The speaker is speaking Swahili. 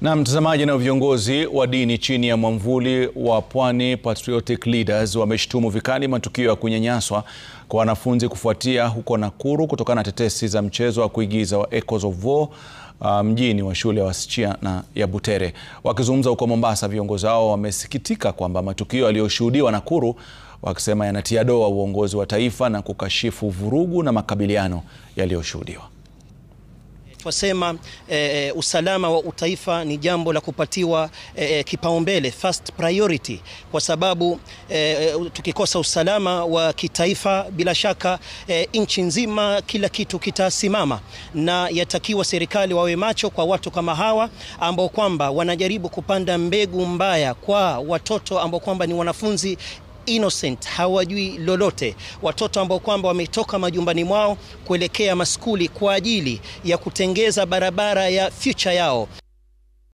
Na mtazamaji, na viongozi wa dini chini ya mwamvuli wa Pwani Patriotic Leaders wameshtumu vikali matukio ya kunyanyaswa kwa wanafunzi kufuatia huko Nakuru kutokana na tetesi za mchezo wa kuigiza wa Echoes of War mjini wa shule ya wasichana ya Butere. Wakizungumza huko Mombasa, viongozi hao wamesikitika kwamba matukio yaliyoshuhudiwa Nakuru, wakisema yanatia doa uongozi wa taifa na kukashifu vurugu na makabiliano yaliyoshuhudiwa. Twasema usalama wa utaifa ni jambo la kupatiwa kipaumbele, first priority, kwa sababu tukikosa usalama wa kitaifa bila shaka nchi nzima kila kitu kitasimama, na yatakiwa serikali wawe macho kwa watu kama hawa ambao kwamba wanajaribu kupanda mbegu mbaya kwa watoto ambao kwamba ni wanafunzi innocent, hawajui lolote, watoto ambao kwamba wametoka majumbani mwao kuelekea maskuli kwa ajili ya kutengeza barabara ya future yao.